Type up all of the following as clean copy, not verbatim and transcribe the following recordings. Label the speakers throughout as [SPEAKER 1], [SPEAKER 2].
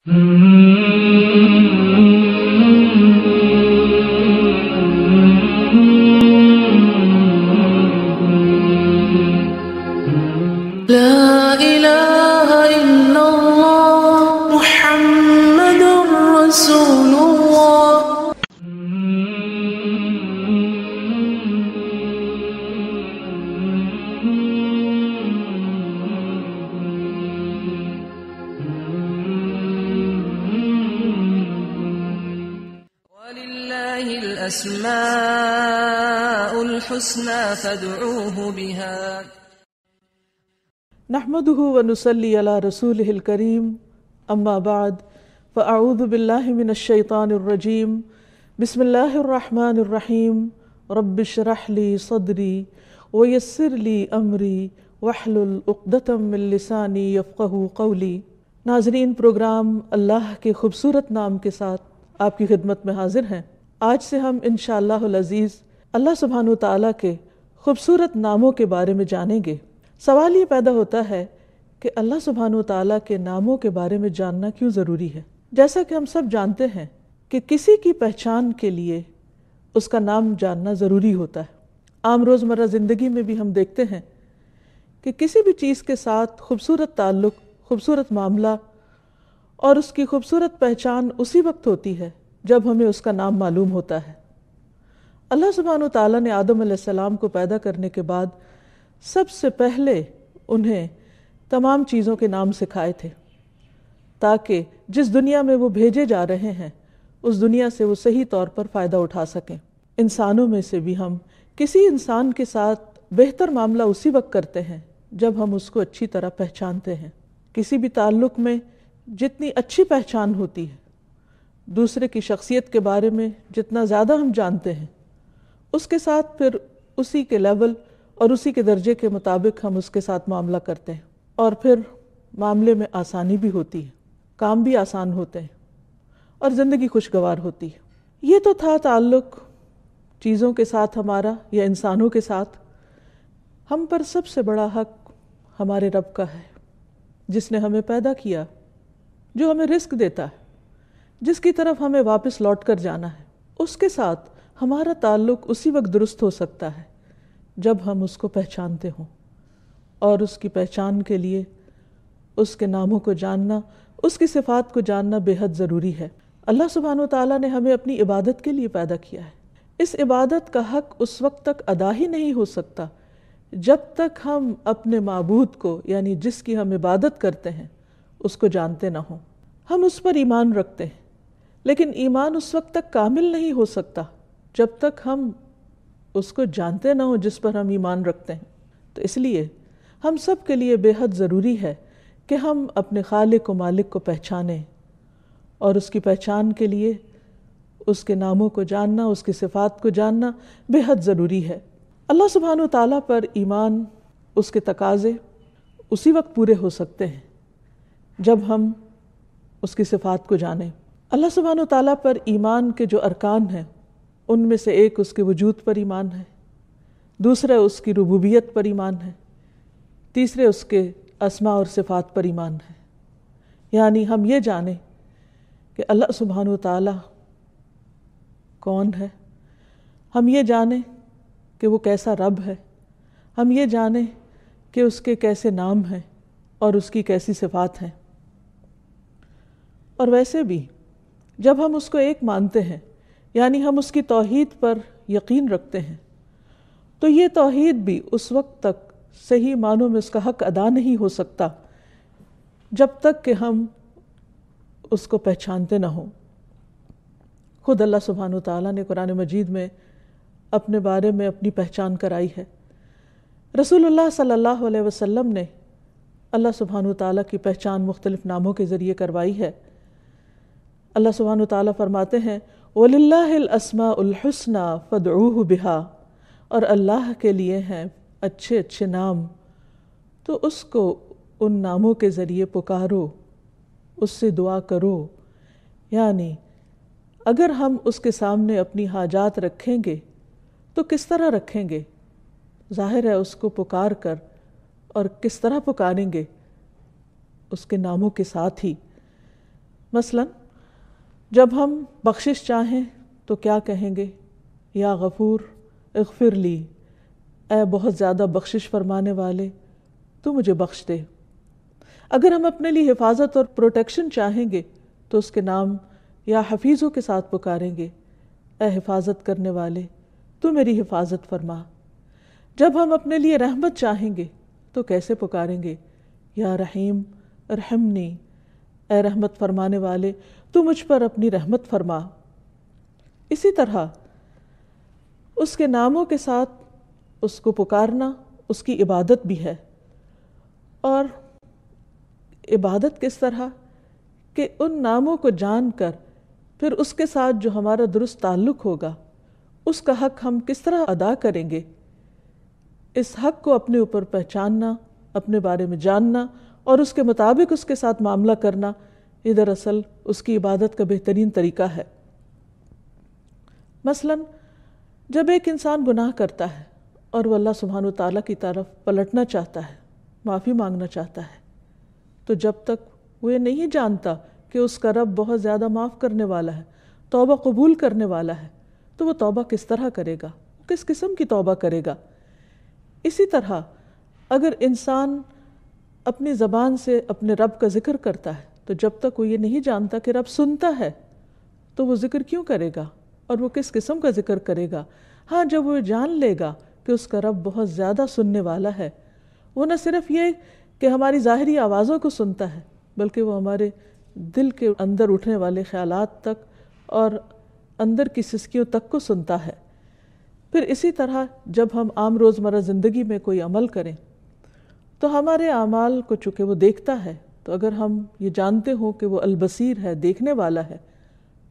[SPEAKER 1] لا إله إلا الله محمد رسول الله. ولله الأسماء الحسنى فادعوه بها.
[SPEAKER 2] نحمده ونصلي على رسوله الكريم اما بعد فاعوذ بالله من الشيطان الرجيم بسم الله الرحمن الرحيم رب اشرح لي صدري ويسر لي امري واحلل عقدة من لساني يفقهوا قولي. ناظرین، پروگرام اللہ کے خوبصورت نام کے ساتھ آپ کی خدمت میں حاضر ہیں. آج سے ہم انشاءاللہ العزیز اللہ سبحانہ و تعالیٰ کے خوبصورت ناموں کے بارے میں جانیں گے. سوال یہ پیدا ہوتا ہے کہ اللہ سبحانہ و تعالیٰ کے ناموں کے بارے میں جاننا کیوں ضروری ہے؟ جیسا کہ ہم سب جانتے ہیں کہ کسی کی پہچان کے لیے اس کا نام جاننا ضروری ہوتا ہے. عام روزمرہ زندگی میں بھی ہم دیکھتے ہیں کہ کسی بھی چیز کے ساتھ خوبصورت تعلق، خوبصورت معاملہ اور اس کی خوبصورت پہچان اسی وقت ہوتی ہے جب ہمیں اس کا نام معلوم ہوتا ہے. اللہ سبحانہ و تعالیٰ نے آدم علیہ السلام کو پیدا کرنے کے بعد سب سے پہلے انہیں تمام چیزوں کے نام سکھائے تھے تاکہ جس دنیا میں وہ بھیجے جا رہے ہیں اس دنیا سے وہ صحیح طور پر فائدہ اٹھا سکیں. انسانوں میں سے بھی ہم کسی انسان کے ساتھ بہتر معاملہ اسی وقت کرتے ہیں جب ہم اس کو اچھی طرح پہچانتے ہیں. کسی بھی تعلق میں جتنی اچھی پہچان ہوتی ہے، دوسرے کی شخصیت کے بارے میں جتنا زیادہ ہم جانتے ہیں، اس کے ساتھ پھر اسی کے لیول اور اسی کے درجے کے مطابق ہم اس کے ساتھ معاملہ کرتے ہیں، اور پھر معاملے میں آسانی بھی ہوتی ہے، کام بھی آسان ہوتے ہیں اور زندگی خوشگوار ہوتی ہے. یہ تو تھا تعلق چیزوں کے ساتھ ہمارا یا انسانوں کے ساتھ. ہم پر سب سے بڑا حق ہمارے رب کا ہے، جس نے ہمیں پیدا کیا، جو ہمیں رزق دیتا ہے، جس کی طرف ہمیں واپس لوٹ کر جانا ہے. اس کے ساتھ ہمارا تعلق اسی وقت درست ہو سکتا ہے جب ہم اس کو پہچانتے ہوں، اور اس کی پہچان کے لیے اس کے ناموں کو جاننا، اس کی صفات کو جاننا بے حد ضروری ہے. اللہ سبحانہ و تعالیٰ نے ہمیں اپنی عبادت کے لیے پیدا کیا ہے. اس عبادت کا حق اس وقت تک ادا ہی نہیں ہو سکتا جب تک ہم اپنے معبود کو، یعنی جس کی ہم عبادت کرتے ہیں، اس کو جانتے نہ ہوں. ہم اس پر ایمان رکھتے ہیں، لیکن ایمان اس وقت تک کامل نہیں ہو سکتا جب تک ہم اس کو جانتے نہ ہوں جس پر ہم ایمان رکھتے ہیں. تو اس لیے ہم سب کے لیے بے حد ضروری ہے کہ ہم اپنے خالق و مالک کو پہچانیں، اور اس کی پہچان کے لیے اس کے ناموں کو جاننا، اس کی صفات کو جاننا بے حد ضروری ہے. اللہ سبحانہ و تعالیٰ پر ایمان، اس کے تقاضے اسی وقت پورے ہو سکتے ہیں جب ہم اس کی صفات کو جانیں. اللہ سبحانہ و تعالیٰ پر ایمان کے جو ارکان ہیں، ان میں سے ایک اس کے وجود پر ایمان ہے، دوسرا اس کی ربوبیت پر ایمان ہے، تیسرے اس کے اسماء اور صفات پر ایمان ہے. یعنی ہم یہ جانیں کہ اللہ سبحانہ و تعالیٰ کون ہے، ہم یہ جانیں کہ وہ کیسا رب ہے، ہم یہ جانیں کہ اس کے کیسے نام ہیں اور اس کی کیسی صفات ہیں. اور ویسے بھی جب ہم اس کو ایک مانتے ہیں، یعنی ہم اس کی توحید پر یقین رکھتے ہیں، تو یہ توحید بھی اس وقت تک صحیح معنوں میں اس کا حق ادا نہیں ہو سکتا جب تک کہ ہم اس کو پہچانتے نہ ہوں. خود اللہ سبحانہ وتعالیٰ نے قرآن مجید میں اپنے بارے میں اپنی پہچان کرائی ہے. رسول اللہ صلی اللہ علیہ وسلم نے اللہ سبحانہ وتعالیٰ کی پہچان مختلف ناموں کے ذریعے کروائی ہے. اللہ سبحانہ وتعالیٰ فرماتے ہیں وَلِلَّهِ الْأَسْمَاءُ الْحُسْنَى فَادْعُوهُ بِهَا، اور اللہ کے لیے ہیں اچھے اچھے نام، تو اس کو ان ناموں کے ذریعے پکارو، اس سے دعا کرو. یعنی اگر ہم اس کے سامنے اپنی حاجات رکھیں گے تو کس طرح رکھیں گے؟ ظاہر ہے اس کو پکار کر، اور کس طرح پکاریں گے؟ اس کے ناموں کے ساتھ ہی. مثلا جب ہم بخشش چاہیں تو کیا کہیں گے؟ یا غفور اغفر لی، اے بہت زیادہ بخشش فرمانے والے تو مجھے بخش دے۔ اگر ہم اپنے لیے حفاظت اور پروٹیکشن چاہیں گے تو اس کے نام یا حفیظوں کے ساتھ پکاریں گے، اے حفاظت کرنے والے تو میری حفاظت فرما۔ جب ہم اپنے لیے رحمت چاہیں گے تو کیسے پکاریں گے؟ یا رحیم ارحمنی، اے رحمت فرمانے والے تو مجھ پر اپنی رحمت فرما۔ اسی طرح اس کے ناموں کے ساتھ اس کو پکارنا اس کی عبادت بھی ہے۔ اور عبادت کس طرح کہ ان ناموں کو جان کر پھر اس کے ساتھ جو ہمارا درست تعلق ہوگا اس کا حق ہم کس طرح ادا کریں گے، اس حق کو اپنے اوپر پہچاننا، اپنے بارے میں جاننا اور اس کے مطابق اس کے ساتھ معاملہ کرنا، یہ دراصل اس کی عبادت کا بہترین طریقہ ہے۔ مثلا جب ایک انسان گناہ کرتا ہے اور وہ اللہ سبحانہ وتعالیٰ کی طرف پلٹنا چاہتا ہے، معافی مانگنا چاہتا ہے، تو جب تک وہ یہ نہیں جانتا کہ اس کا رب بہت زیادہ معاف کرنے والا ہے، توبہ قبول کرنے والا ہے، تو وہ توبہ کس طرح کرے گا، کس قسم کی توبہ کرے گا؟ اسی طرح اگر انسان اپنی زبان سے اپنے رب کا ذکر کرتا ہے تو جب تک وہ یہ نہیں جانتا کہ رب سنتا ہے تو وہ ذکر کیوں کرے گا اور وہ کس قسم کا ذکر کرے گا؟ ہاں جب وہ جان لے گا کہ اس کا رب بہت زیادہ سننے والا ہے، وہ نہ صرف یہ کہ ہماری ظاہری آوازوں کو سنتا ہے بلکہ وہ ہمارے دل کے اندر اٹھنے والے خیالات تک اور اندر کی سسکیوں تک کو سنتا ہے۔ پھر اسی طرح جب ہم عام روزمرہ زندگی میں کوئی عمل کریں تو ہمارے اعمال کو چونکہ وہ دیکھتا ہے، تو اگر ہم یہ جانتے ہوں کہ وہ البصیر ہے، دیکھنے والا ہے،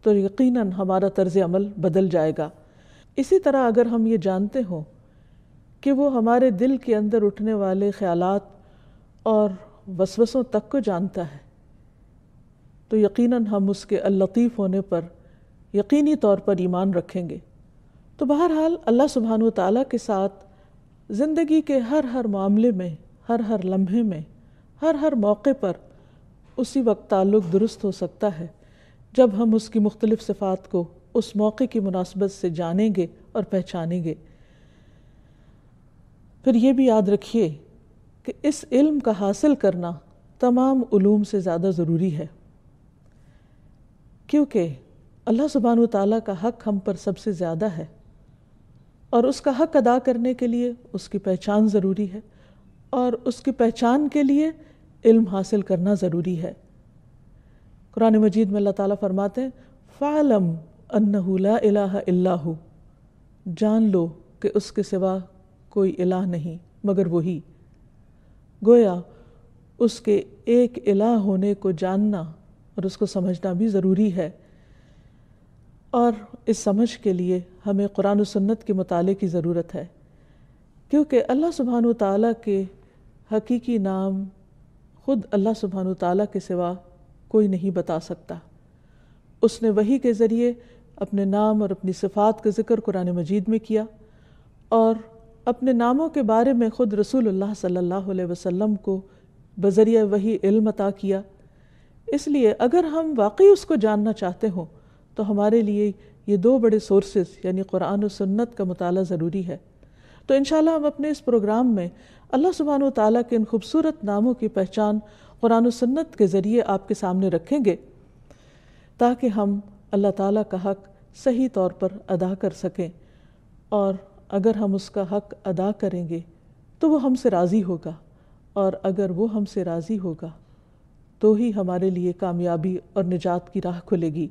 [SPEAKER 2] تو یقیناً ہمارا طرز عمل بدل جائے گا۔ اسی طرح اگر ہم یہ جانتے ہوں کہ وہ ہمارے دل کے اندر اٹھنے والے خیالات اور وسوسوں تک کو جانتا ہے تو یقیناً ہم اس کے اللطیف ہونے پر یقینی طور پر ایمان رکھیں گے۔ تو بہرحال اللہ سبحانہ وتعالیٰ کے ساتھ زندگی کے ہر معاملے میں، ہر لمحے میں، ہر موقع پر اسی وقت تعلق درست ہو سکتا ہے جب ہم اس کی مختلف صفات کو اس موقع کی مناسبت سے جانیں گے اور پہچانیں گے۔ پھر یہ بھی یاد رکھیے کہ اس علم کا حاصل کرنا تمام علوم سے زیادہ ضروری ہے، کیونکہ اللہ سبحانہ وتعالیٰ کا حق ہم پر سب سے زیادہ ہے اور اس کا حق ادا کرنے کے لیے اس کی پہچان ضروری ہے، اور اس کی پہچان کے لیے علم حاصل کرنا ضروری ہے۔ قرآن مجید میں اللہ تعالیٰ فرماتے ہیں فَاعْلَمْ أَنَّهُ لَا إِلَٰهَ إِلَّا هُوَ، جان لو کہ اس کے سوا کوئی الہ نہیں مگر وہی۔ گویا اس کے ایک الہ ہونے کو جاننا اور اس کو سمجھنا بھی ضروری ہے، اور اس سمجھ کے لیے ہمیں قرآن و سنت کے مطالعے کی ضرورت ہے، کیونکہ اللہ سبحانہ وتعالیٰ کے حقیقی نام خود اللہ سبحانہ وتعالیٰ کے سوا کوئی نہیں بتا سکتا۔ اس نے وحی کے ذریعے اپنے نام اور اپنی صفات کا ذکر قرآن مجید میں کیا، اور اپنے ناموں کے بارے میں خود رسول اللہ صلی اللہ علیہ وسلم کو بذریعہ وحی علم عطا کیا۔ اس لیے اگر ہم واقعی اس کو جاننا چاہتے ہوں تو ہمارے لیے یہ دو بڑے سورسز یعنی قرآن و سنت کا مطالعہ ضروری ہے۔ تو انشاءاللہ ہم اپنے اس پروگرام میں اللہ سبحانہ وتعالیٰ کے ان خوبصورت ناموں کی پہچان قرآن و سنت کے ذریعے آپ کے سامنے رکھیں گے، تاکہ ہم اللہ تعالیٰ کا حق صحیح طور پر ادا کر سکیں، اور اگر ہم اس کا حق ادا کریں گے تو وہ ہم سے راضی ہوگا، اور اگر وہ ہم سے راضی ہوگا تو ہی ہمارے لیے کامیابی اور نجات کی راہ کھلے گی۔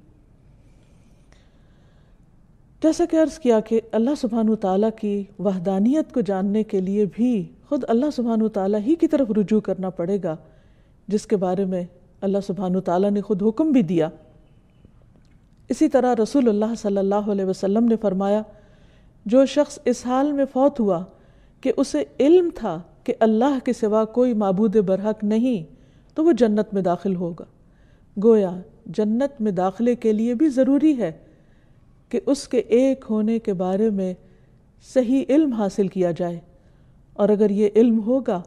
[SPEAKER 2] جیسا کہ عرض کیا کہ اللہ سبحانہ وتعالیٰ کی وحدانیت کو جاننے کے لیے بھی خود اللہ سبحانہ وتعالیٰ ہی کی طرف رجوع کرنا پڑے گا، جس کے بارے میں اللہ سبحانہ وتعالیٰ نے خود حکم بھی دیا۔ اسی طرح رسول اللہ صلی اللہ علیہ وسلم نے فرمایا جو شخص اس حال میں فوت ہوا کہ اسے علم تھا کہ اللہ کے سوا کوئی معبود برحق نہیں تو وہ جنت میں داخل ہوگا۔ گویا جنت میں داخلے کے لیے بھی ضروری ہے کہ اس کے ایک ہونے کے بارے میں صحیح علم حاصل کیا جائے، اور اگر یہ علم ہوگا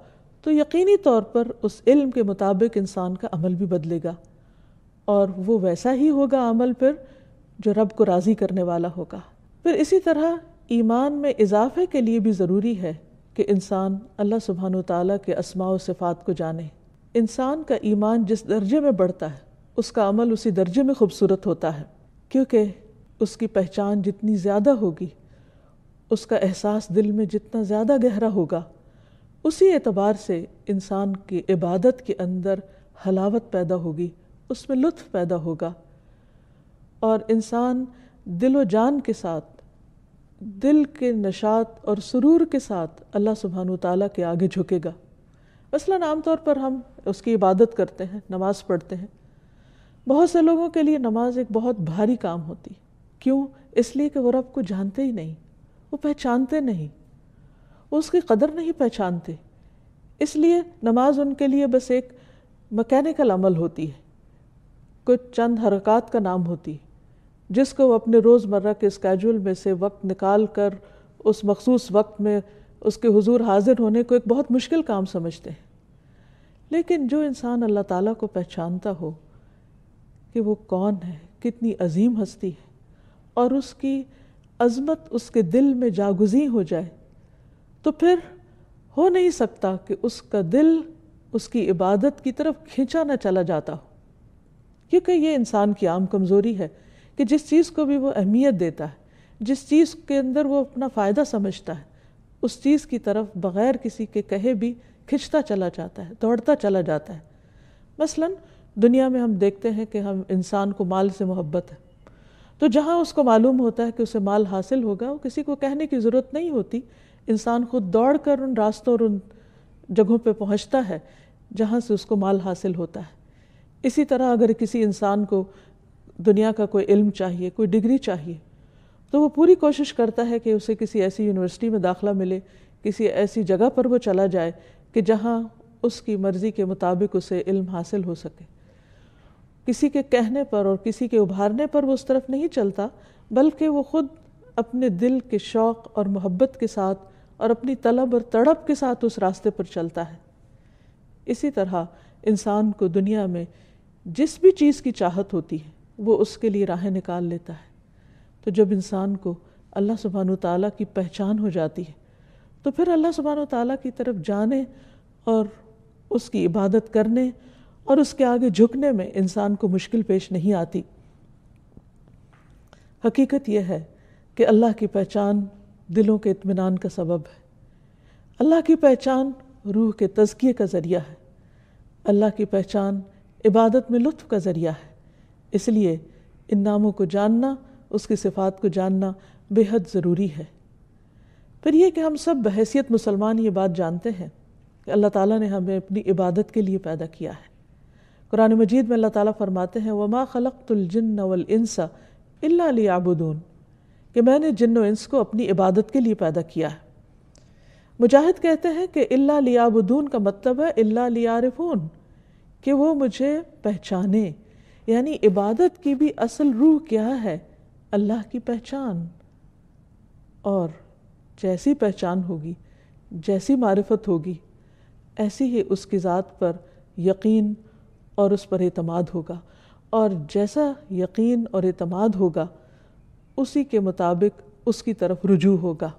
[SPEAKER 2] تو یقینی طور پر اس علم کے مطابق انسان کا عمل بھی بدلے گا، اور وہ ویسا ہی ہوگا عمل پھر جو رب کو راضی کرنے والا ہوگا۔ پھر اسی طرح ایمان میں اضافے کے لیے بھی ضروری ہے کہ انسان اللہ سبحانہ وتعالیٰ کے اسماء و صفات کو جانے۔ انسان کا ایمان جس درجے میں بڑھتا ہے اس کا عمل اسی درجے میں خوبصورت ہوتا ہے، کیونکہ اس کی پہچان جتنی زیادہ ہوگی، اس کا احساس دل میں جتنا زیادہ گہرا ہوگا، اسی اعتبار سے انسان کی عبادت کے اندر حلاوت پیدا ہوگی، اس میں لطف پیدا ہوگا، اور انسان دل و جان کے ساتھ، دل کے نشاط اور سرور کے ساتھ اللہ سبحانہ وتعالیٰ کے آگے جھکے گا۔ مثلاً عام طور پر ہم اس کی عبادت کرتے ہیں، نماز پڑھتے ہیں۔ بہت سے لوگوں کے لیے نماز ایک بہت بھاری کام ہوتی۔ کیوں؟ اس لیے کہ وہ رب کو جانتے ہی نہیں، وہ پہچانتے نہیں، وہ اس کی قدر نہیں پہچانتے، اس لیے نماز ان کے لیے بس ایک مکینیکل عمل ہوتی ہے، کچھ چند حرکات کا نام ہوتی ہے، جس کو وہ اپنے روز مرہ کے اسکیجول میں سے وقت نکال کر اس مخصوص وقت میں اس کے حضور حاضر ہونے کو ایک بہت مشکل کام سمجھتے ہیں۔ لیکن جو انسان اللہ تعالیٰ کو پہچانتا ہو کہ وہ کون ہے، کتنی عظیم ہستی ہے، اور اس کی عظمت اس کے دل میں جاگزیں ہو جائے، تو پھر ہو نہیں سکتا کہ اس کا دل اس کی عبادت کی طرف کھینچا نہ چلا جاتا ہو، کیونکہ یہ انسان کی عام کمزوری ہے کہ جس چیز کو بھی وہ اہمیت دیتا ہے، جس چیز کے اندر وہ اپنا فائدہ سمجھتا ہے، اس چیز کی طرف بغیر کسی کے کہے بھی کھنچتا چلا جاتا ہے، دوڑتا چلا جاتا ہے۔ مثلاً دنیا میں ہم دیکھتے ہیں کہ ہم انسان کو مال سے محبت ہے، تو جہاں اس کو معلوم ہوتا ہے کہ اسے مال حاصل ہوگا، وہ کسی کو کہنے کی ضرورت نہیں ہوتی، انسان خود دوڑ کر ان راستوں اور ان جگہوں پہ پہنچتا ہے جہاں سے اس کو مال حاصل ہوتا ہے۔ اسی طرح اگر کسی انسان کو دنیا کا کوئی علم چاہیے، کوئی ڈگری چاہیے، تو وہ پوری کوشش کرتا ہے کہ اسے کسی ایسی یونیورسٹی میں داخلہ ملے، کسی ایسی جگہ پر وہ چلا جائے کہ جہاں اس کی مرضی کے مطابق اسے علم حاصل ہو سکے۔ کسی کے کہنے پر اور کسی کے ابھارنے پر وہ اس طرف نہیں چلتا، بلکہ وہ خود اپنے دل کے شوق اور محبت کے ساتھ اور اپنی طلب اور تڑپ کے ساتھ اس راستے پر چلتا ہے۔ اسی طرح انسان کو دنیا میں جس بھی چیز کی چاہت ہوتی ہے وہ اس کے لیے راہیں نکال لیتا ہے۔ تو جب انسان کو اللہ سبحانہ وتعالیٰ کی پہچان ہو جاتی ہے تو پھر اللہ سبحانہ وتعالیٰ کی طرف جانے اور اس کی عبادت کرنے اور اس کے آگے جھکنے میں انسان کو مشکل پیش نہیں آتی۔ حقیقت یہ ہے کہ اللہ کی پہچان دلوں کے اطمینان کا سبب ہے، اللہ کی پہچان روح کے تزکیے کا ذریعہ ہے، اللہ کی پہچان عبادت میں لطف کا ذریعہ ہے۔ اس لیے ان ناموں کو جاننا، اس کی صفات کو جاننا بے حد ضروری ہے۔ پھر یہ کہ ہم سب بحیثیت مسلمان یہ بات جانتے ہیں کہ اللہ تعالیٰ نے ہمیں اپنی عبادت کے لیے پیدا کیا ہے۔ قرآن مجید میں اللہ تعالیٰ فرماتے ہیں وَمَا خَلَقْتُ الْجِنَّ وَالْإِنسَ إِلَّا لِيَعْبُدُونَ، کہ میں نے جن و انس کو اپنی عبادت کے لیے پیدا کیا ہے۔ مجاہد کہتے ہیں کہ إِلَّا لِيَعْبُدُونَ کا مطلب ہے إِلَّا لِيَعْرِفُونَ، کہ وہ مجھے پہچانے، یعنی عبادت کی بھی اصل روح کیا ہے؟ اللہ کی پہچان، اور جیسی پہچان ہوگی، جیسی معرفت ہوگی، ایسی ہی اس کی ذات پر یقین اور اس پر اعتماد ہوگا، اور جیسا یقین اور اعتماد ہوگا اسی کے مطابق اس کی طرف رجوع ہوگا۔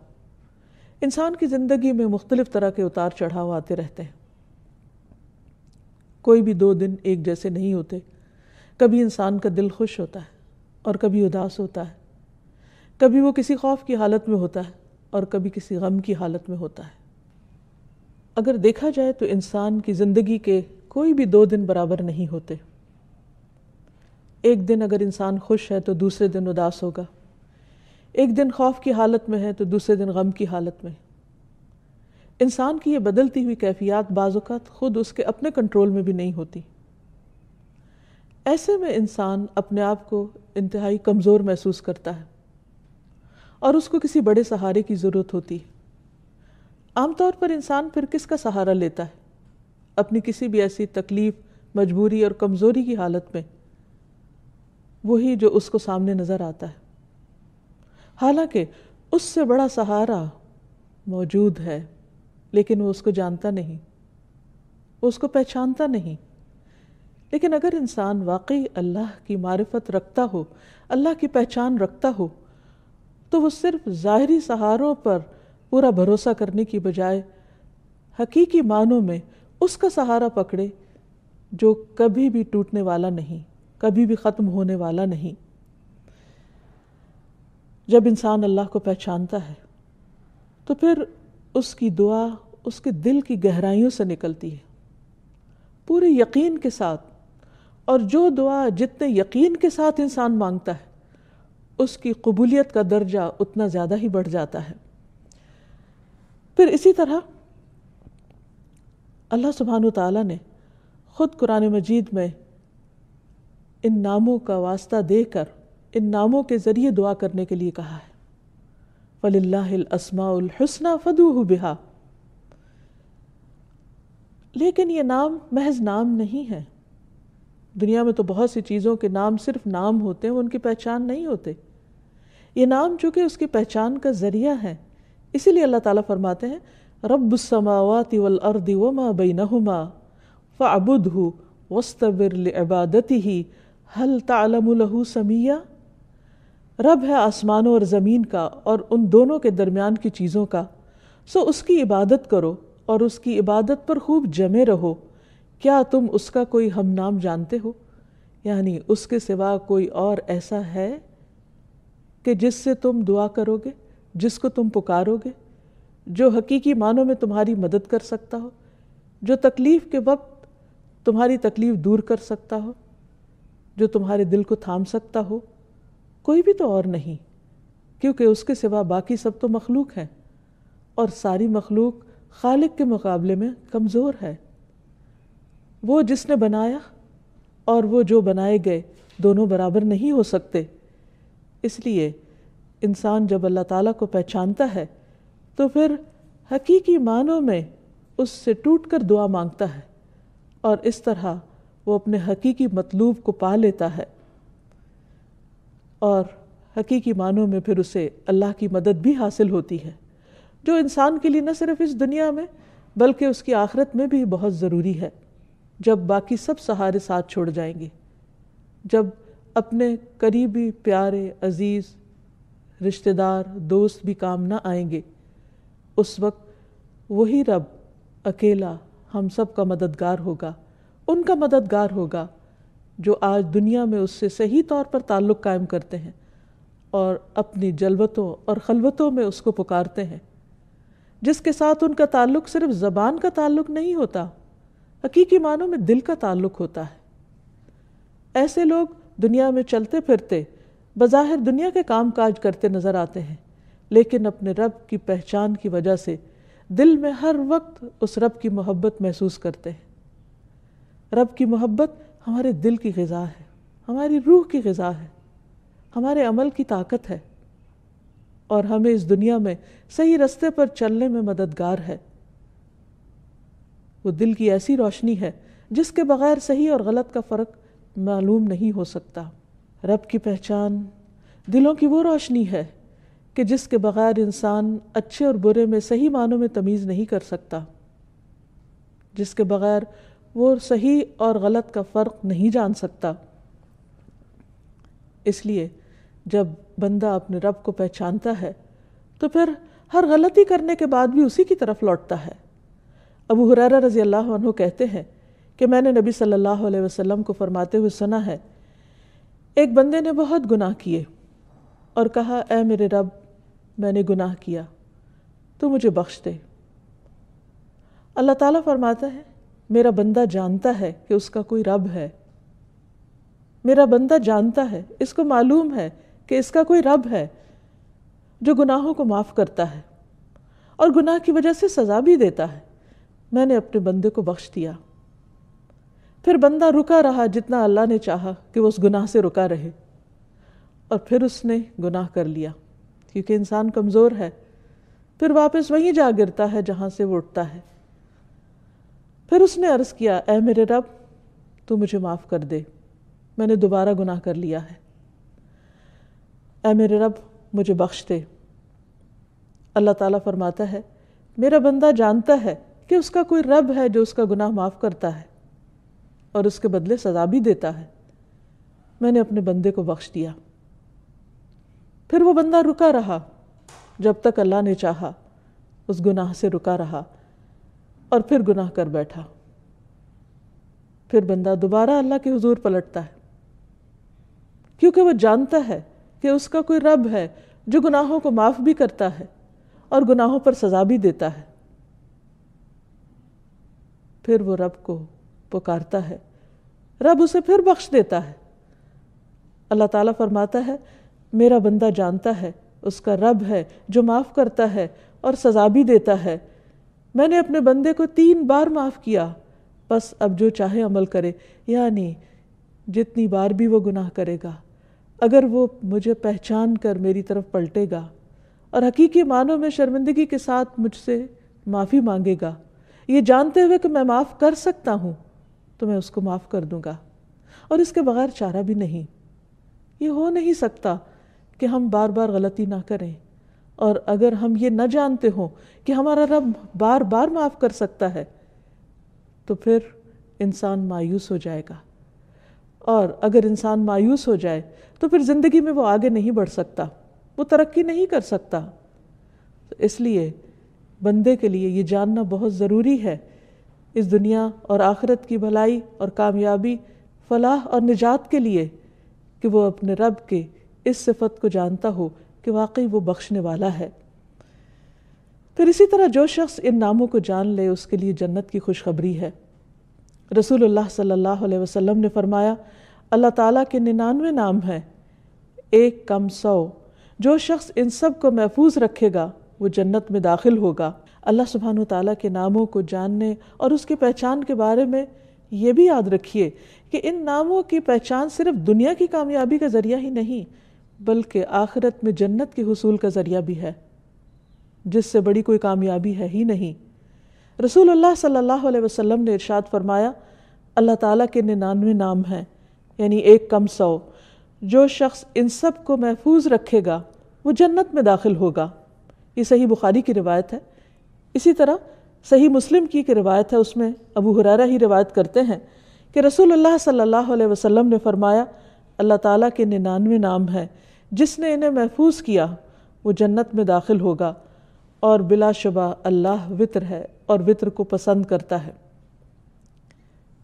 [SPEAKER 2] انسان کی زندگی میں مختلف طرح کے اتار چڑھاؤ آتے رہتے ہیں، کوئی بھی 2 دن ایک جیسے نہیں ہوتے۔ کبھی انسان کا دل خوش ہوتا ہے اور کبھی اداس ہوتا ہے، کبھی وہ کسی خوف کی حالت میں ہوتا ہے اور کبھی کسی غم کی حالت میں ہوتا ہے۔ اگر دیکھا جائے تو انسان کی زندگی کے کوئی بھی 2 دن برابر نہیں ہوتے۔ ایک دن اگر انسان خوش ہے تو دوسرے دن اداس ہوگا، ایک دن خوف کی حالت میں ہے تو دوسرے دن غم کی حالت میں۔ انسان کی یہ بدلتی ہوئی کیفیات بعض اوقات خود اس کے اپنے کنٹرول میں بھی نہیں ہوتی۔ ایسے میں انسان اپنے آپ کو انتہائی کمزور محسوس کرتا ہے اور اس کو کسی بڑے سہارے کی ضرورت ہوتی ہے۔ عام طور پر انسان پھر کس کا سہارا لیتا ہے؟ اپنی کسی بھی ایسی تکلیف، مجبوری اور کمزوری کی حالت میں وہی جو اس کو سامنے نظر آتا ہے، حالانکہ اس سے بڑا سہارا موجود ہے، لیکن وہ اس کو جانتا نہیں، وہ اس کو پہچانتا نہیں۔ لیکن اگر انسان واقعی اللہ کی معرفت رکھتا ہو، اللہ کی پہچان رکھتا ہو، تو وہ صرف ظاہری سہاروں پر پورا بھروسہ کرنے کی بجائے حقیقی معنوں میں اس کا سہارا پکڑے جو کبھی بھی ٹوٹنے والا نہیں، کبھی بھی ختم ہونے والا نہیں۔ جب انسان اللہ کو پہچانتا ہے تو پھر اس کی دعا اس کے دل کی گہرائیوں سے نکلتی ہے، پورے یقین کے ساتھ، اور جو دعا جتنے یقین کے ساتھ انسان مانگتا ہے اس کی قبولیت کا درجہ اتنا زیادہ ہی بڑھ جاتا ہے۔ پھر اسی طرح اللہ سبحانہ وتعالیٰ نے خود قرآن مجید میں ان ناموں کا واسطہ دے کر ان ناموں کے ذریعے دعا کرنے کے لیے کہا ہے، وَلِلَّهِ الْأَسْمَاءُ الْحُسْنَى فَادْعُوهُ بِهَا۔ لیکن یہ نام محض نام نہیں ہے۔ دنیا میں تو بہت سی چیزوں کے نام صرف نام ہوتے ہیں، وہ ان کی پہچان نہیں ہوتے۔ یہ نام چونکہ اس کی پہچان کا ذریعہ ہے، اسی لیے اللہ تعالیٰ فرماتے ہیں رب السماوات والارض وما بینہما فاعبدہ واستبر لعبادتہ هل تعلم له سمیہ۔ رب ہے آسمانوں اور زمین کا اور ان دونوں کے درمیان کی چیزوں کا، سو اس کی عبادت کرو اور اس کی عبادت پر خوب جمے رہو۔ کیا تم اس کا کوئی ہم نام جانتے ہو؟ یعنی اس کے سوا کوئی اور ایسا ہے کہ جس سے تم دعا کرو گے، جس کو تم پکارو گے، جو حقیقی معنوں میں تمہاری مدد کر سکتا ہو، جو تکلیف کے وقت تمہاری تکلیف دور کر سکتا ہو، جو تمہارے دل کو تھام سکتا ہو؟ کوئی بھی تو اور نہیں، کیونکہ اس کے سوا باقی سب تو مخلوق ہیں، اور ساری مخلوق خالق کے مقابلے میں کمزور ہے۔ وہ جس نے بنایا اور وہ جو بنائے گئے دونوں برابر نہیں ہو سکتے۔ اس لیے انسان جب اللہ تعالیٰ کو پہچانتا ہے تو پھر حقیقی معنوں میں اس سے ٹوٹ کر دعا مانگتا ہے، اور اس طرح وہ اپنے حقیقی مطلوب کو پا لیتا ہے، اور حقیقی معنوں میں پھر اسے اللہ کی مدد بھی حاصل ہوتی ہے، جو انسان کے لیے نہ صرف اس دنیا میں بلکہ اس کی آخرت میں بھی بہت ضروری ہے، جب باقی سب سہارے ساتھ چھوڑ جائیں گے، جب اپنے قریبی پیارے عزیز رشتہ دار دوست بھی کام نہ آئیں گے، اس وقت وہی رب اکیلا ہم سب کا مددگار ہوگا، ان کا مددگار ہوگا جو آج دنیا میں اس سے صحیح طور پر تعلق قائم کرتے ہیں اور اپنی جلوتوں اور خلوتوں میں اس کو پکارتے ہیں، جس کے ساتھ ان کا تعلق صرف زبان کا تعلق نہیں ہوتا، حقیقی معنوں میں دل کا تعلق ہوتا ہے۔ ایسے لوگ دنیا میں چلتے پھرتے بظاہر دنیا کے کام کاج کرتے نظر آتے ہیں، لیکن اپنے رب کی پہچان کی وجہ سے دل میں ہر وقت اس رب کی محبت محسوس کرتے ہیں۔ رب کی محبت ہمارے دل کی غذا ہے، ہماری روح کی غذا ہے، ہمارے عمل کی طاقت ہے، اور ہمیں اس دنیا میں صحیح رستے پر چلنے میں مددگار ہے۔ وہ دل کی ایسی روشنی ہے جس کے بغیر صحیح اور غلط کا فرق معلوم نہیں ہو سکتا۔ رب کی پہچان دلوں کی وہ روشنی ہے کہ جس کے بغیر انسان اچھے اور برے میں صحیح معنوں میں تمیز نہیں کر سکتا، جس کے بغیر وہ صحیح اور غلط کا فرق نہیں جان سکتا۔ اس لیے جب بندہ اپنے رب کو پہچانتا ہے تو پھر ہر غلطی کرنے کے بعد بھی اسی کی طرف لوٹتا ہے۔ ابو ہریرہ رضی اللہ عنہ کہتے ہیں کہ میں نے نبی صلی اللہ علیہ وسلم کو فرماتے ہوئے سنا ہے، ایک بندے نے بہت گناہ کیے اور کہا، اے میرے رب، میں نے گناہ کیا، تو مجھے بخش دے۔ اللہ تعالیٰ فرماتا ہے، میرا بندہ جانتا ہے کہ اس کا کوئی رب ہے، میرا بندہ جانتا ہے، اس کو معلوم ہے کہ اس کا کوئی رب ہے جو گناہوں کو معاف کرتا ہے اور گناہ کی وجہ سے سزا بھی دیتا ہے۔ میں نے اپنے بندے کو بخش دیا۔ پھر بندہ رکا رہا جتنا اللہ نے چاہا کہ وہ اس گناہ سے رکا رہے، اور پھر اس نے گناہ کر لیا، کیونکہ انسان کمزور ہے، پھر واپس وہیں جا گرتا ہے جہاں سے وہ اٹھتا ہے۔ پھر اس نے عرض کیا، اے میرے رب، تو مجھے معاف کر دے، میں نے دوبارہ گناہ کر لیا ہے، اے میرے رب مجھے بخش دے۔ اللہ تعالیٰ فرماتا ہے، میرا بندہ جانتا ہے کہ اس کا کوئی رب ہے جو اس کا گناہ معاف کرتا ہے، اور اس کے بدلے سزا بھی دیتا ہے۔ میں نے اپنے بندے کو بخش دیا۔ پھر وہ بندہ رکا رہا جب تک اللہ نے چاہا، اس گناہ سے رکا رہا اور پھر گناہ کر بیٹھا۔ پھر بندہ دوبارہ اللہ کے حضور پلٹتا ہے، کیونکہ وہ جانتا ہے کہ اس کا کوئی رب ہے جو گناہوں کو معاف بھی کرتا ہے اور گناہوں پر سزا بھی دیتا ہے۔ پھر وہ رب کو پکارتا ہے، رب اسے پھر بخش دیتا ہے۔ اللہ تعالیٰ فرماتا ہے میرا بندہ جانتا ہے اس کا رب ہے جو معاف کرتا ہے اور سزا بھی دیتا ہے۔ میں نے اپنے بندے کو 3 بار معاف کیا، بس اب جو چاہے عمل کرے، یعنی جتنی بار بھی وہ گناہ کرے گا، اگر وہ مجھے پہچان کر میری طرف پلٹے گا اور حقیقی معنوں میں شرمندگی کے ساتھ مجھ سے معافی مانگے گا، یہ جانتے ہوئے کہ میں معاف کر سکتا ہوں، تو میں اس کو معاف کر دوں گا، اور اس کے بغیر چارہ بھی نہیں۔ یہ ہو نہیں سکتا کہ ہم بار بار غلطی نہ کریں، اور اگر ہم یہ نہ جانتے ہوں کہ ہمارا رب بار بار معاف کر سکتا ہے تو پھر انسان مایوس ہو جائے گا، اور اگر انسان مایوس ہو جائے تو پھر زندگی میں وہ آگے نہیں بڑھ سکتا، وہ ترقی نہیں کر سکتا۔ اس لیے بندے کے لیے یہ جاننا بہت ضروری ہے، اس دنیا اور آخرت کی بھلائی اور کامیابی، فلاح اور نجات کے لیے، کہ وہ اپنے رب کے اس صفت کو جانتا ہو کہ واقعی وہ بخشنے والا ہے۔ پھر اسی طرح جو شخص ان ناموں کو جان لے اس کے لیے جنت کی خوشخبری ہے۔ رسول اللہ صلی اللہ علیہ وسلم نے فرمایا اللہ تعالیٰ کے 99 نام ہیں، 1 کم 100، جو شخص ان سب کو محفوظ رکھے گا وہ جنت میں داخل ہوگا۔ اللہ سبحانہ وتعالیٰ کے ناموں کو جاننے اور اس کی پہچان کے بارے میں یہ بھی یاد رکھیے کہ ان ناموں کی پہچان صرف دنیا کی کامیابی کا ذریعہ ہی نہیں بلکہ آخرت میں جنت کے حصول کا ذریعہ بھی ہے، جس سے بڑی کوئی کامیابی ہے ہی نہیں۔ رسول اللہ صلی اللہ علیہ وسلم نے ارشاد فرمایا اللہ تعالیٰ کے 99 نام ہیں، یعنی 1 کم 100، جو شخص ان سب کو محفوظ رکھے گا وہ جنت میں داخل ہوگا۔ یہ صحیح بخاری کی روایت ہے۔ اسی طرح صحیح مسلم کی روایت ہے، اس میں ابو ہریرہ ہی روایت کرتے ہیں کہ رسول اللہ صلی اللہ علیہ وسلم نے فرمایا اللہ تعالیٰ کے 99 نام ہیں، جس نے انہیں محفوظ کیا وہ جنت میں داخل ہوگا، اور بلا شبہ اللہ وتر ہے اور وتر کو پسند کرتا ہے۔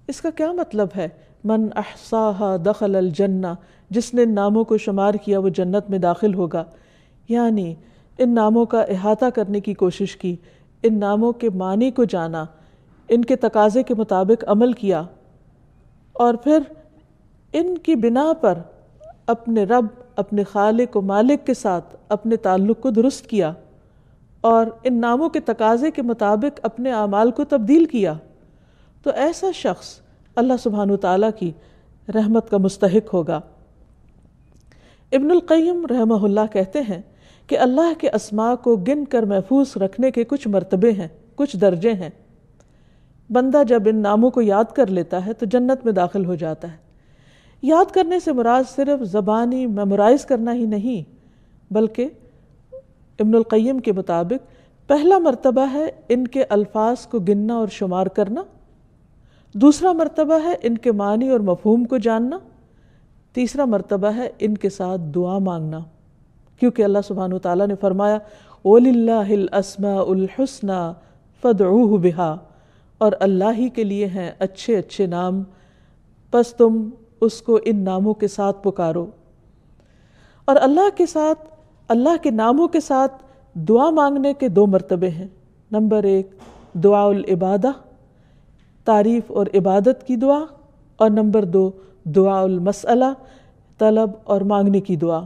[SPEAKER 2] اس کا کیا مطلب ہے؟ من احصاها دخل الجنہ، جس نے ان ناموں کو شمار کیا وہ جنت میں داخل ہوگا، یعنی ان ناموں کا احاطہ کرنے کی کوشش کی، ان ناموں کے معنی کو جانا، ان کے تقاضے کے مطابق عمل کیا، اور پھر ان کی بنا پر اپنے رب، اپنے خالق و مالک کے ساتھ اپنے تعلق کو درست کیا، اور ان ناموں کے تقاضے کے مطابق اپنے اعمال کو تبدیل کیا، تو ایسا شخص اللہ سبحانہ وتعالیٰ کی رحمت کا مستحق ہوگا۔ ابن القیم رحمہ اللہ کہتے ہیں کہ اللہ کے اسماء کو گن کر محفوظ رکھنے کے کچھ مرتبے ہیں، کچھ درجے ہیں۔ بندہ جب ان ناموں کو یاد کر لیتا ہے تو جنت میں داخل ہو جاتا ہے۔ یاد کرنے سے مراد صرف زبانی میمورائز کرنا ہی نہیں، بلکہ ابن القیم کے مطابق پہلا مرتبہ ہے ان کے الفاظ کو گننا اور شمار کرنا، دوسرا مرتبہ ہے ان کے معنی اور مفہوم کو جاننا، تیسرا مرتبہ ہے ان کے ساتھ دعا مانگنا، کیونکہ اللہ سبحانہ وتعالیٰ نے فرمایا وَلِلَّهِ الْأَسْمَاءُ الْحُسْنَى فَادْعُوهُ بِهَا، اور اللہ ہی کے لیے ہیں اچھے اچھے نام، پس تم اس کو ان ناموں کے ساتھ پکارو۔ اور اللہ کے ساتھ، اللہ کے ناموں کے ساتھ دعا مانگنے کے 2 مرتبے ہیں۔ نمبر 1 دعاء العبادہ، تعریف اور عبادت کی دعا، اور نمبر 2 دعاء المسئلہ، طلب اور مانگنے کی دعا۔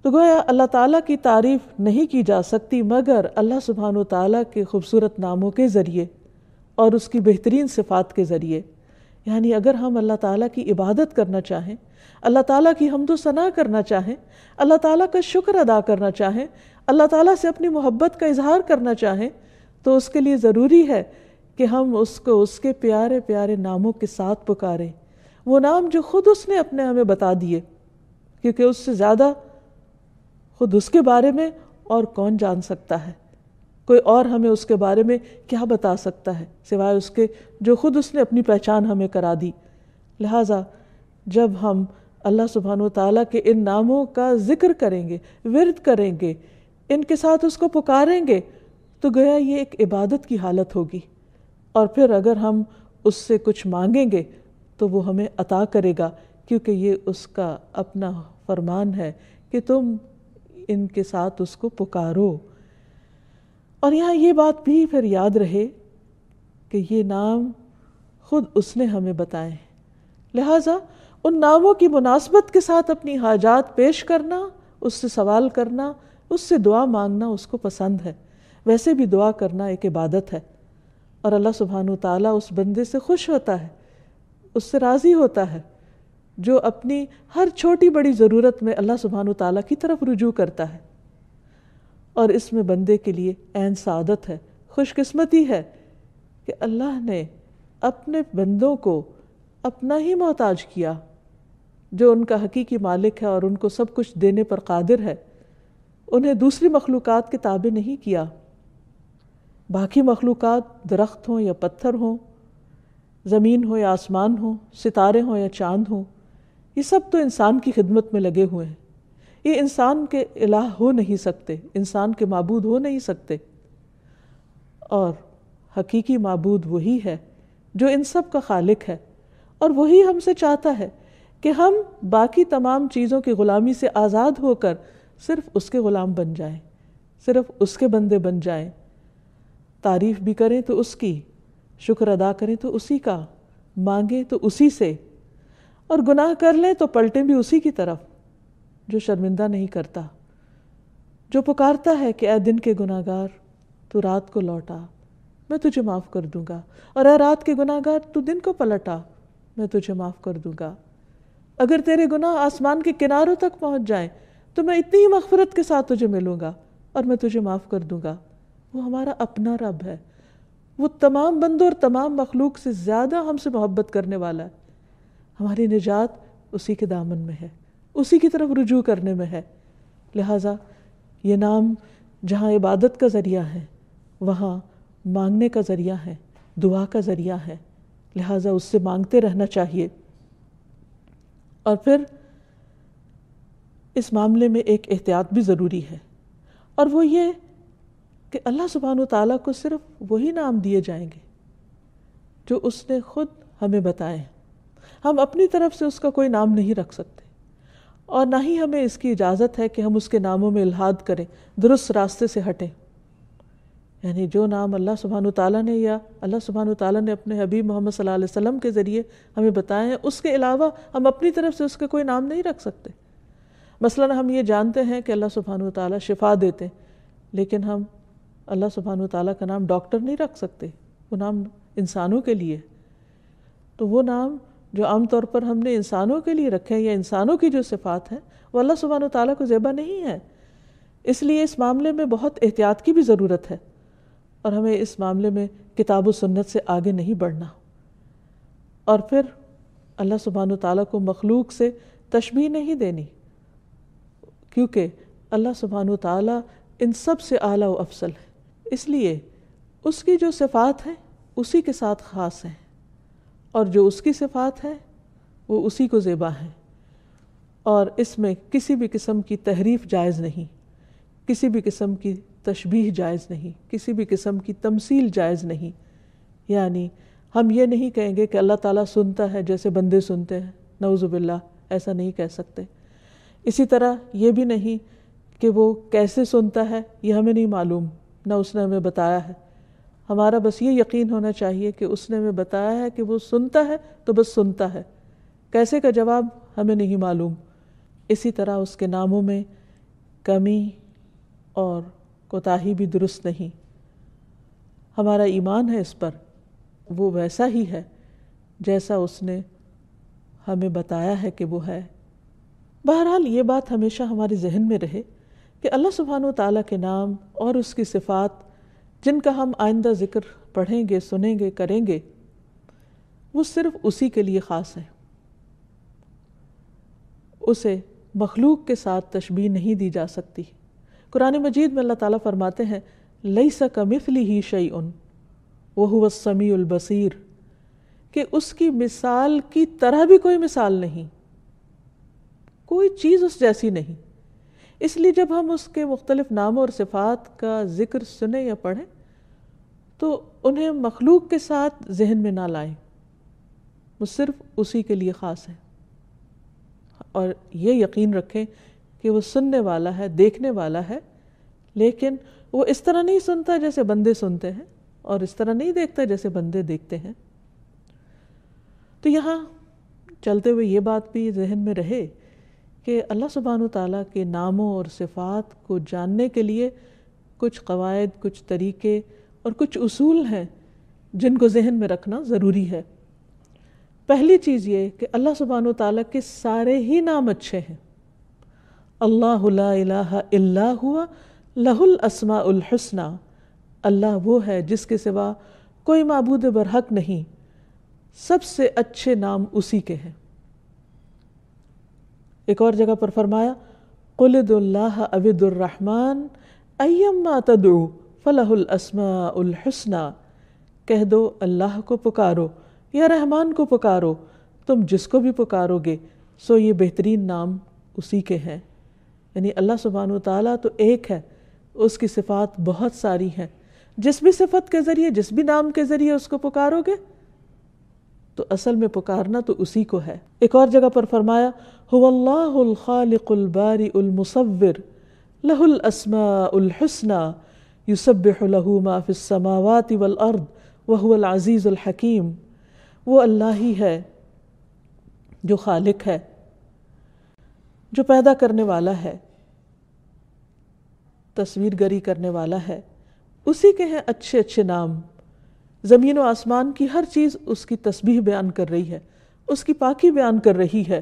[SPEAKER 2] تو گویا اللہ تعالیٰ کی تعریف نہیں کی جا سکتی مگر اللہ سبحانہ وتعالیٰ کے خوبصورت ناموں کے ذریعے اور اس کی بہترین صفات کے ذریعے۔ یعنی اگر ہم اللہ تعالیٰ کی عبادت کرنا چاہیں، اللہ تعالیٰ کی حمد و ثنا کرنا چاہیں، اللہ تعالیٰ کا شکر ادا کرنا چاہیں، اللہ تعالیٰ سے اپنی محبت کا اظہار کرنا چاہیں، تو اس کے لیے ضروری ہے کہ ہم اس کو اس کے پیارے پیارے ناموں کے ساتھ پکاریں، وہ نام جو خود اس نے اپنے ہمیں بتا دیے، کیونکہ اس سے زیادہ خود اس کے بارے میں اور کون جان سکتا ہے، کوئی اور ہمیں اس کے بارے میں کیا بتا سکتا ہے سوائے اس کے جو خود اس نے اپنی پہچان ہمیں کرا دی۔ لہٰذا جب ہم اللہ سبحانہ وتعالیٰ کے ان ناموں کا ذکر کریں گے، ورد کریں گے، ان کے ساتھ اس کو پکاریں گے، تو گویا یہ ایک عبادت کی حالت ہوگی۔ اور پھر اگر ہم اس سے کچھ مانگیں گے تو وہ ہمیں عطا کرے گا، کیونکہ یہ اس کا اپنا فرمان ہے کہ تم ان کے ساتھ اس کو پکارو۔ اور یہاں یہ بات بھی پھر یاد رہے کہ یہ نام خود اس نے ہمیں بتائے ہیں، لہٰذا ان ناموں کی مناسبت کے ساتھ اپنی حاجات پیش کرنا، اس سے سوال کرنا، اس سے دعا مانگنا اس کو پسند ہے۔ ویسے بھی دعا کرنا ایک عبادت ہے، اور اللہ سبحانہ وتعالیٰ اس بندے سے خوش ہوتا ہے، اس سے راضی ہوتا ہے جو اپنی ہر چھوٹی بڑی ضرورت میں اللہ سبحانہ وتعالیٰ کی طرف رجوع کرتا ہے۔ اور اس میں بندے کے لیے عین سعادت ہے، خوش قسمتی ہے کہ اللہ نے اپنے بندوں کو اپنا ہی محتاج کیا، جو ان کا حقیقی مالک ہے اور ان کو سب کچھ دینے پر قادر ہے، انہیں دوسری مخلوقات کے تابع نہیں کیا۔ باقی مخلوقات درخت ہوں یا پتھر ہوں، زمین ہو یا آسمان ہو، ستارے ہوں یا چاند ہوں، یہ سب تو انسان کی خدمت میں لگے ہوئے ہیں۔ یہ انسان کے الہ ہو نہیں سکتے، انسان کے معبود ہو نہیں سکتے، اور حقیقی معبود وہی ہے جو ان سب کا خالق ہے، اور وہی ہم سے چاہتا ہے کہ ہم باقی تمام چیزوں کی غلامی سے آزاد ہو کر صرف اس کے غلام بن جائیں، صرف اس کے بندے بن جائیں، تعریف بھی کریں تو اس کی، شکر ادا کریں تو اسی کا، مانگیں تو اسی سے، اور گناہ کر لیں تو پلٹیں بھی اسی کی طرف جو شرمندہ نہیں کرتا، جو پکارتا ہے کہ اے دن کے گناہگار تو رات کو لوٹا، میں تجھے معاف کر دوں گا، اور اے رات کے گناہگار تو دن کو پلٹا، میں تجھے معاف کر دوں گا۔ اگر تیرے گناہ آسمان کے کناروں تک پہنچ جائیں تو میں اتنی ہی مغفرت کے ساتھ تجھے ملوں گا اور میں تجھے معاف کر دوں گا۔ وہ ہمارا اپنا رب ہے، وہ تمام بندوں اور تمام مخلوق سے زیادہ ہم سے محبت کرنے والا ہے۔ ہماری نجات اسی کے دامن میں ہے، اسی کی طرف رجوع کرنے میں ہے۔ لہٰذا یہ نام جہاں عبادت کا ذریعہ ہے، وہاں مانگنے کا ذریعہ ہے، دعا کا ذریعہ ہے، لہٰذا اس سے مانگتے رہنا چاہیے۔ اور پھر اس معاملے میں ایک احتیاط بھی ضروری ہے، اور وہ یہ کہ اللہ سبحانہ وتعالیٰ کو صرف وہی نام دیے جائیں گے جو اس نے خود ہمیں بتائے۔ ہم اپنی طرف سے اس کا کوئی نام نہیں رکھ سکتے، اور نہ ہی ہمیں اس کی اجازت ہے کہ ہم اس کے ناموں میں الحاد کریں، درست راستے سے ہٹیں۔ یعنی جو نام اللہ سبحانہ وتعالیٰ نے یا اللہ سبحانہ وتعالیٰ نے اپنے حبیب محمد صلی اللہ علیہ وسلم کے ذریعے ہمیں بتائے ہیں، اس کے علاوہ ہم اپنی طرف سے اس کے کوئی نام نہیں رکھ سکتے۔ مثلاً ہم یہ جانتے ہیں کہ اللہ سبحانہ وتعالیٰ شفا دیتے ہیں، لیکن ہم اللہ سبحانہ وتعالیٰ کا نام ڈاکٹر نہیں رکھ سکتے، وہ نام انسانوں کے لیے۔ تو وہ نام جو عام طور پر ہم نے انسانوں کے لیے رکھے ہیں یا انسانوں کی جو صفات ہیں، وہ اللہ سبحانہ وتعالیٰ کو زیبا نہیں ہے۔ اس لیے اس معاملے میں بہت احتیاط کی بھی ضرورت ہے، اور ہمیں اس معاملے میں کتاب و سنت سے آگے نہیں بڑھنا۔ اور پھر اللہ سبحانہ وتعالیٰ کو مخلوق سے تشبیہ نہیں دینی، کیونکہ اللہ سبحانہ وتعالیٰ ان سب سے اعلیٰ و افضل ہے، اس لیے اس کی جو صفات ہیں اسی کے ساتھ خاص ہیں، اور جو اس کی صفات ہیں وہ اسی کو زیبا ہیں، اور اس میں کسی بھی قسم کی تحریف جائز نہیں، کسی بھی قسم کی تشبیہ جائز نہیں، کسی بھی قسم کی تمثیل جائز نہیں۔ یعنی ہم یہ نہیں کہیں گے کہ اللہ تعالیٰ سنتا ہے جیسے بندے سنتے ہیں، نعوذ باللہ، ایسا نہیں کہہ سکتے۔ اسی طرح یہ بھی نہیں کہ وہ کیسے سنتا ہے یہ ہمیں نہیں معلوم، نہ اس نے ہمیں بتایا ہے۔ ہمارا بس یہ یقین ہونا چاہیے کہ اس نے ہمیں بتایا ہے کہ وہ سنتا ہے تو بس سنتا ہے، کیسے کا جواب ہمیں نہیں معلوم۔ اسی طرح اس کے ناموں میں کمی اور کوتاہی بھی درست نہیں۔ ہمارا ایمان ہے اس پر، وہ ویسا ہی ہے جیسا اس نے ہمیں بتایا ہے کہ وہ ہے۔ بہرحال یہ بات ہمیشہ ہمارے ذہن میں رہے کہ اللہ سبحانہ وتعالیٰ کے نام اور اس کی صفات جن کا ہم آئندہ ذکر پڑھیں گے، سنیں گے، کریں گے، وہ صرف اسی کے لیے خاص ہے۔ اسے مخلوق کے ساتھ تشبیہ نہیں دی جا سکتی۔ قرآن مجید میں اللہ تعالیٰ فرماتے ہیں لیس کمثلہ شیء وہو السمیع البصیر، کہ اس کی مثال کی طرح بھی کوئی مثال نہیں، کوئی چیز اس جیسی نہیں۔ اس لیے جب ہم اس کے مختلف ناموں اور صفات کا ذکر سنیں یا پڑھیں تو انہیں مخلوق کے ساتھ ذہن میں نہ لائیں، وہ صرف اسی کے لیے خاص ہے، اور یہ یقین رکھیں کہ وہ سننے والا ہے، دیکھنے والا ہے، لیکن وہ اس طرح نہیں سنتا جیسے بندے سنتے ہیں، اور اس طرح نہیں دیکھتا جیسے بندے دیکھتے ہیں۔ تو یہاں چلتے ہوئے یہ بات بھی ذہن میں رہے کہ اللہ سبحانہ وتعالیٰ کے ناموں اور صفات کو جاننے کے لیے کچھ قواعد، کچھ طریقے اور کچھ اصول ہیں جن کو ذہن میں رکھنا ضروری ہے۔ پہلی چیز یہ کہ اللہ سبحانہ وتعالیٰ کے سارے ہی نام اچھے ہیں۔ اللہ لا الہ الا ہوا لہ الاسماء الحسنی، اللہ وہ ہے جس کے سوا کوئی معبود برحق نہیں، سب سے اچھے نام اسی کے ہیں۔ ایک اور جگہ پر فرمایا قل ادعوا اللہ او ادعوا الرحمن ایما تدعوا فلہ الاسماء الحسنی، کہہ دو اللہ کو پکارو یا رحمان کو پکارو، تم جس کو بھی پکارو گے سو یہ بہترین نام اسی کے ہیں۔ یعنی اللہ سبحانہ وتعالیٰ تو ایک ہے، اس کی صفات بہت ساری ہیں، جس بھی صفت کے ذریعے، جس بھی نام کے ذریعے اس کو پکارو گے تو اصل میں پکارنا تو اسی کو ہے۔ ایک اور جگہ پر فرمایا هو اللہ الخالق البارئ المصور لہ الاسماء الحسنی یسبح لہ ما فی السماوات والارض وہو العزیز الحکیم، وہ اللہ ہی ہے جو خالق ہے، جو پیدا کرنے والا ہے، تصویر گری کرنے والا ہے، اسی کے ہیں اچھے اچھے نام۔ زمین و آسمان کی ہر چیز اس کی تسبیح بیان کر رہی ہے، اس کی پاکی بیان کر رہی ہے،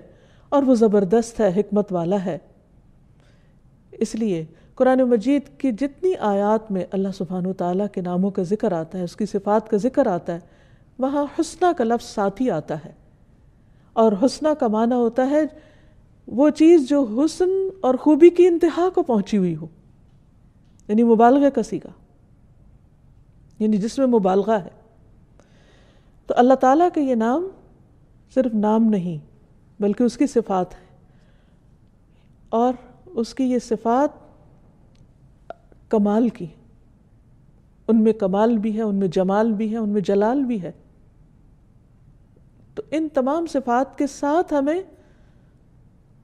[SPEAKER 2] اور وہ زبردست ہے، حکمت والا ہے۔ اس لیے قرآن مجید کی جتنی آیات میں اللہ سبحانہ وتعالیٰ کے ناموں کا ذکر آتا ہے، اس کی صفات کا ذکر آتا ہے، وہاں حسنہ کا لفظ ساتھ ہی آتا ہے، اور حسنہ کا معنی ہوتا ہے وہ چیز جو حسن اور خوبی کی انتہا کو پہنچی ہوئی ہو، یعنی مبالغہ کا صیغہ، یعنی جس میں مبالغہ ہے۔ تو اللہ تعالیٰ کے یہ نام صرف نام نہیں بلکہ اس کی صفات ہے، اور اس کی یہ صفات کمال کی، ان میں کمال بھی ہے، ان میں جمال بھی ہے، ان میں جلال بھی ہے۔ تو ان تمام صفات کے ساتھ ہمیں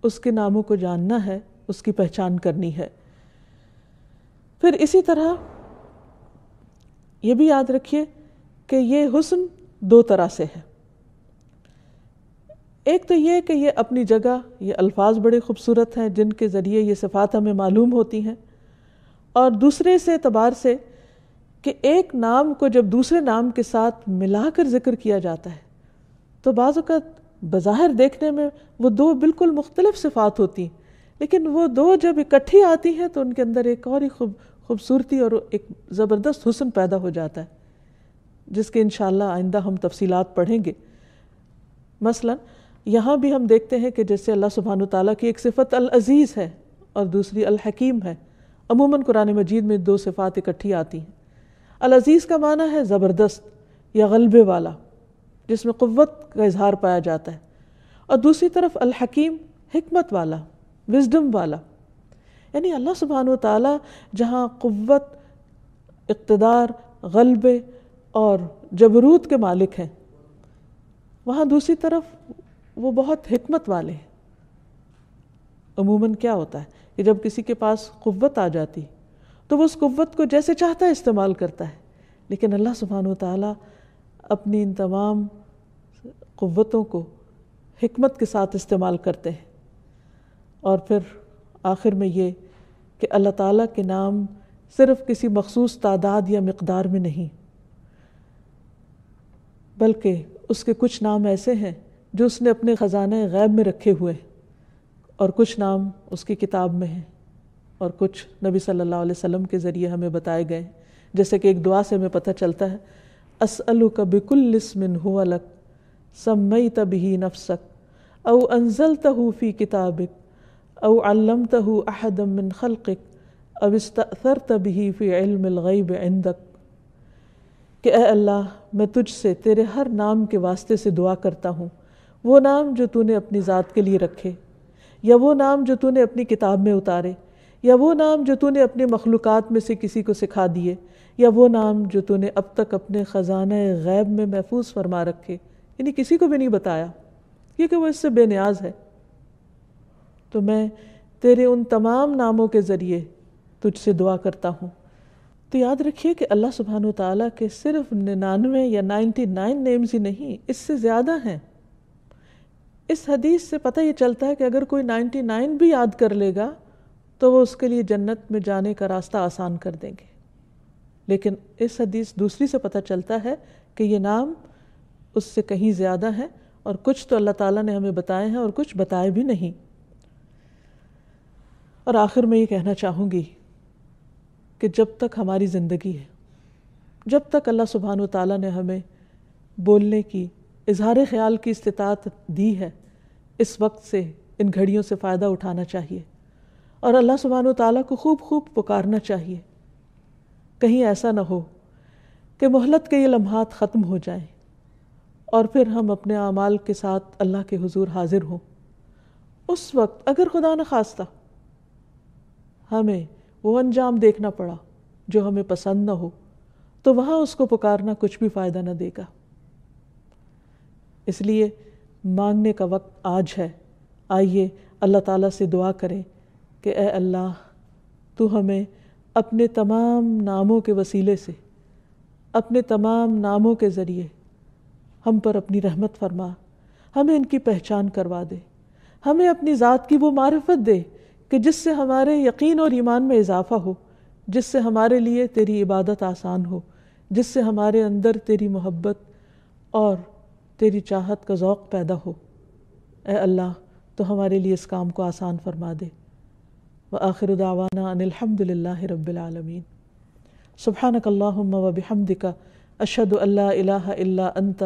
[SPEAKER 2] اس کے ناموں کو جاننا ہے، اس کی پہچان کرنی ہے۔ پھر اسی طرح یہ بھی یاد رکھیے کہ یہ حسن دو طرح سے ہے۔ ایک تو یہ کہ یہ اپنی جگہ، یہ الفاظ بڑے خوبصورت ہیں جن کے ذریعے یہ صفات ہمیں معلوم ہوتی ہیں، اور دوسرے سے اعتبار سے کہ ایک نام کو جب دوسرے نام کے ساتھ ملا کر ذکر کیا جاتا ہے تو بعض اوقات بظاہر دیکھنے میں وہ دو بالکل مختلف صفات ہوتی ہیں، لیکن وہ دو جب اکٹھی آتی ہیں تو ان کے اندر ایک اور ہی خوبصورتی اور ایک زبردست حسن پیدا ہو جاتا ہے، جس کے انشاءاللہ آئندہ ہم تفصیلات پڑھیں گے۔ مثلا یہاں بھی ہم دیکھتے ہیں کہ جیسے اللہ سبحانہ وتعالیٰ کی ایک صفت العزیز ہے اور دوسری الحکیم ہے۔ عموماً قرآن مجید میں دو صفات اکٹھی آتی ہیں۔ العزیز کا معنی ہے زبردست یا غلبے والا، جس میں قوت کا اظہار پایا جاتا ہے، اور دوسری طرف الحکیم حکمت والا، وزڈم والا۔ یعنی اللہ سبحانہ وتعالیٰ جہاں قوت، اقتدار، غلبے اور جبروت کے مالک ہیں، وہاں دوسری طرف وہ بہت حکمت والے ہیں۔ عموماً کیا ہوتا ہے کہ جب کسی کے پاس قوت آ جاتی تو وہ اس قوت کو جیسے چاہتا ہے استعمال کرتا ہے، لیکن اللہ سبحانہ وتعالیٰ اپنی ان تمام قوتوں کو حکمت کے ساتھ استعمال کرتے ہیں۔ اور پھر آخر میں یہ کہ اللہ تعالیٰ کے نام صرف کسی مخصوص تعداد یا مقدار میں نہیں، بلکہ اس کے کچھ نام ایسے ہیں جو اس نے اپنے خزانہ غیب میں رکھے ہوئے ہیں، اور کچھ نام اس کی کتاب میں ہیں، اور کچھ نبی صلی اللہ علیہ وسلم کے ذریعے ہمیں بتائے گئے ہیں۔ جیسے کہ ایک دعا سے ہمیں پتہ چلتا ہے اسألک بکل اسم ہو لک سمیت بہ نفسک او انزلتہ فی کتابک او علمتہ احدا من خلقک او استأثرت به فی علم الغیب عندک، کہ اے اللہ میں تجھ سے تیرے ہر نام کے واسطے سے دعا کرتا ہوں، وہ نام جو تو نے اپنی ذات کے لیے رکھے، یا وہ نام جو تو نے اپنی کتاب میں اتارے، یا وہ نام جو تو نے اپنے مخلوقات میں سے کسی کو سکھا دیے، یا وہ نام جو تو نے اب تک اپنے خزانہ غیب میں محفوظ فرما رکھے، یعنی کسی کو بھی نہیں بتایا کیونکہ وہ اس سے بے نیاز ہے۔ تو میں تیرے ان تمام ناموں کے ذریعے تجھ سے دعا کرتا ہوں۔ تو یاد رکھیے کہ اللہ سبحانہ وتعالیٰ کے صرف 99 یا 99 نیمز ہی نہیں، اس سے زیادہ ہیں۔ اس حدیث سے پتہ یہ چلتا ہے کہ اگر کوئی 99 بھی یاد کر لے گا تو وہ اس کے لیے جنت میں جانے کا راستہ آسان کر دیں گے، لیکن اس حدیث دوسری سے پتہ چلتا ہے کہ یہ نام اس سے کہیں زیادہ ہیں، اور کچھ تو اللہ تعالیٰ نے ہمیں بتائے ہیں اور کچھ بتائے بھی نہیں۔ اور آخر میں یہ کہنا چاہوں گی کہ جب تک ہماری زندگی ہے، جب تک اللہ سبحانہ وتعالیٰ نے ہمیں بولنے کی، اظہار خیال کی استطاعت دی ہے، اس وقت سے، ان گھڑیوں سے فائدہ اٹھانا چاہیے اور اللہ سبحانہ وتعالیٰ کو خوب خوب پکارنا چاہیے۔ کہیں ایسا نہ ہو کہ مہلت کے یہ لمحات ختم ہو جائیں اور پھر ہم اپنے اعمال کے ساتھ اللہ کے حضور حاضر ہوں۔ اس وقت اگر خدا نخواستہ ہمیں وہ انجام دیکھنا پڑا جو ہمیں پسند نہ ہو، تو وہاں اس کو پکارنا کچھ بھی فائدہ نہ دے گا۔ اس لیے مانگنے کا وقت آج ہے۔ آئیے اللہ تعالیٰ سے دعا کریں کہ اے اللہ، تو ہمیں اپنے تمام ناموں کے وسیلے سے، اپنے تمام ناموں کے ذریعے ہم پر اپنی رحمت فرما، ہمیں ان کی پہچان کروا دے، ہمیں اپنی ذات کی وہ معرفت دے کہ جس سے ہمارے یقین اور ایمان میں اضافہ ہو، جس سے ہمارے لیے تیری عبادت آسان ہو، جس سے ہمارے اندر تیری محبت اور تیری چاہت کا ذوق پیدا ہو۔ اے اللہ، تو ہمارے لیے اس کام کو آسان فرما دے۔ وآخر دعوانا ان الحمد للہ رب العالمین۔ سبحانک اللہم وبحمدک، اشہد ان لا الہ الا انت،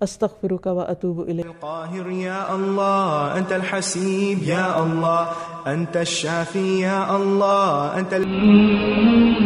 [SPEAKER 2] استغفرک واتوب الیک۔
[SPEAKER 3] القاهر يا الله، أنت الحسيب يا الله، أنت الشافي يا الله، أنت